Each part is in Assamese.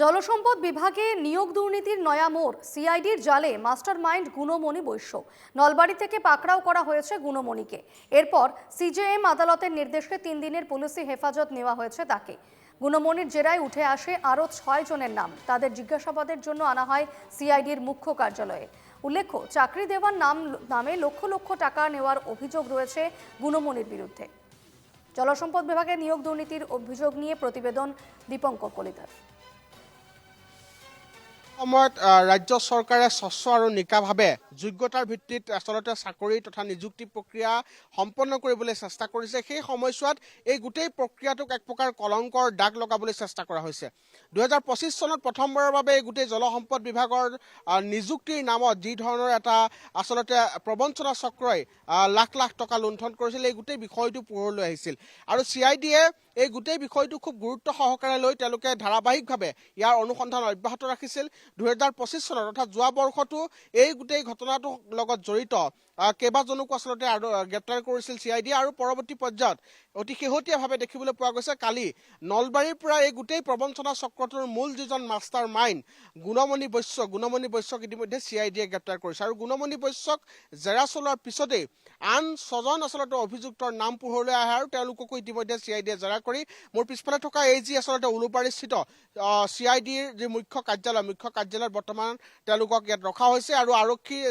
জলসম্পদ বিভাগে নিয়োগ দুর্নীতির নয়া মোড়, সিআইডির জালে মাস্টার মাইন্ড গুণমণি বৈশ্য। নলবাড়ি থেকে পাকড়াও করা হয়েছে গুণমণিকে। এরপর সিজেএম আদালতের নির্দেশে 3 দিনের পুলিশি হেফাজত নেওয়া হয়েছে তাকে। গুণমণির জেরায় উঠে আসে আরও 6 জনের নাম। তাদের জিজ্ঞাসাবাদের জন্য আনা হয় সিআইডির মুখ্য কার্যালয়ে। উল্লেখ্য, চাকরি দেওয়ার নামে লক্ষ লক্ষ টাকা নেওয়ার অভিযোগ রয়েছে গুণমণির বিরুদ্ধে। জলসম্পদ বিভাগে নিয়োগ দুর্নীতির অভিযোগ নিয়ে প্রতিবেদন দীপঙ্কর কলিতার। সময়ত ৰাজ্য চৰকাৰে স্বচ্ছ আৰু নিকাভাৱে যোগ্যতাৰ ভিত্তিত আচলতে চাকৰি তথা নিযুক্তি প্ৰক্ৰিয়া সম্পন্ন কৰিবলৈ চেষ্টা কৰিছে। সেই সময়ছোৱাত এই গোটেই প্ৰক্ৰিয়াটোক এক প্ৰকাৰ কলংকৰ দাগ লগাবলৈ চেষ্টা কৰা হৈছে। 2025 চনত প্ৰথমবাৰৰ বাবে এই গোটেই জলসম্পদ বিভাগৰ নিযুক্তিৰ নামত যি ধৰণৰ এটা আচলতে প্ৰবঞ্চনা চক্ৰই লাখ লাখ টকা লুণ্ঠন কৰিছিল, এই গোটেই বিষয়টো পোহৰলৈ আহিছিল। আৰু CIDয়ে এই গোটেই বিষয়টো খুব গুৰুত্ব সহকাৰে লৈ তেওঁলোকে ধাৰাবাহিকভাৱে ইয়াৰ অনুসন্ধান অব্যাহত ৰাখিছিল। 2025 চনত অৰ্থাৎ যোৱা বৰ্ষতো এই গোটেই ঘটনাটোৰ লগত জড়িত কেইবাজনকো আচলতে গ্ৰেপ্তাৰ কৰিছিল CID। আৰু পৰৱৰ্তী পৰ্যায়ত অতি শেহতীয়াভাৱে দেখিবলৈ পোৱা গৈছে কালি নলবাৰীৰ পৰা এই গোটেই প্ৰবঞ্চনা চক্ৰটোৰ মূল যিজন মাষ্টাৰ মাইণ্ড গুণমণি বৈশ্যক ইতিমধ্যে CIDয়ে গ্ৰেপ্তাৰ কৰিছে। আৰু গুণমণি বৈশ্যক জেৰা চলোৱাৰ পিছতেই আন 6 জন আচলতে অভিযুক্তৰ নাম পোহৰলৈ আহে আৰু তেওঁলোককো ইতিমধ্যে CIDয়ে জেৰা কৰি মোৰ পিছফালে থকা এই যি আচলতে উলুবাৰীস্থিত CIDৰ যি মুখ্য কাৰ্যালয়ত বৰ্তমান তেওঁলোকক ইয়াত ৰখা হৈছে। আৰু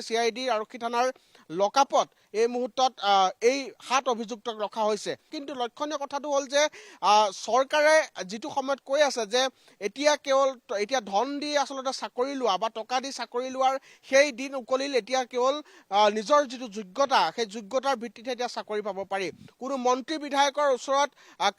CIDৰ আৰক্ষী থানাৰ লকআপত এই মুহূৰ্তত এই 7 অভিযুক্তক ৰখা হৈছে। কিন্তু লক্ষণীয় কথাটো হ'ল যে চৰকাৰে যিটো সময়ত কৈ আছে যে এতিয়া ধন দি আচলতে চাকৰি লোৱা বা টকা দি চাকৰি লোৱাৰ সেই দিন উকলিল। এতিয়া কেৱল নিজৰ যিটো যোগ্যতা, সেই যোগ্যতাৰ ভিত্তিতহে এতিয়া চাকৰি পাব পাৰি। কোনো মন্ত্ৰী বিধায়কৰ ওচৰত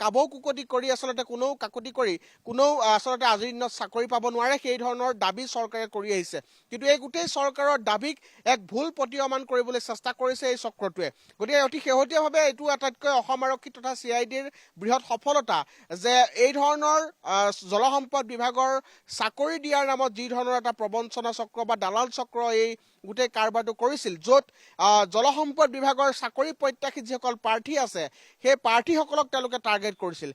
কাবৌ কুকটি কৰি আচলতে কাকতি কৰি কোনেও আচলতে আজিৰ দিনত চাকৰি পাব নোৱাৰে, সেই ধৰণৰ দাবী চৰকাৰে কৰি আহিছে। কিন্তু এই গোটেই চৰকাৰৰ দাবীক এক ভুল প্ৰতীয়মান কৰিবলৈ চেষ্টা কৰিছে এই চক্ৰটোৱে। গতিকে অতি শেহতীয়াভাৱে এইটো আটাইতকৈ অসম আৰক্ষী তথা CIDৰ বৃহৎ সফলতা যে এই ধৰণৰ জলসম্পদ বিভাগৰ চাকৰি দিয়াৰ নামত যি ধৰণৰ এটা প্ৰবঞ্চনা চক্ৰ বা দালাল চক্ৰ এই গোটেই কাৰবাৰটো কৰিছিল, য'ত জলসম্পদ বিভাগৰ চাকৰি প্ৰত্যাশী যিসকল প্ৰাৰ্থী আছে সেই প্ৰাৰ্থীসকলক তেওঁলোকে টাৰ্গেট কৰিছিল।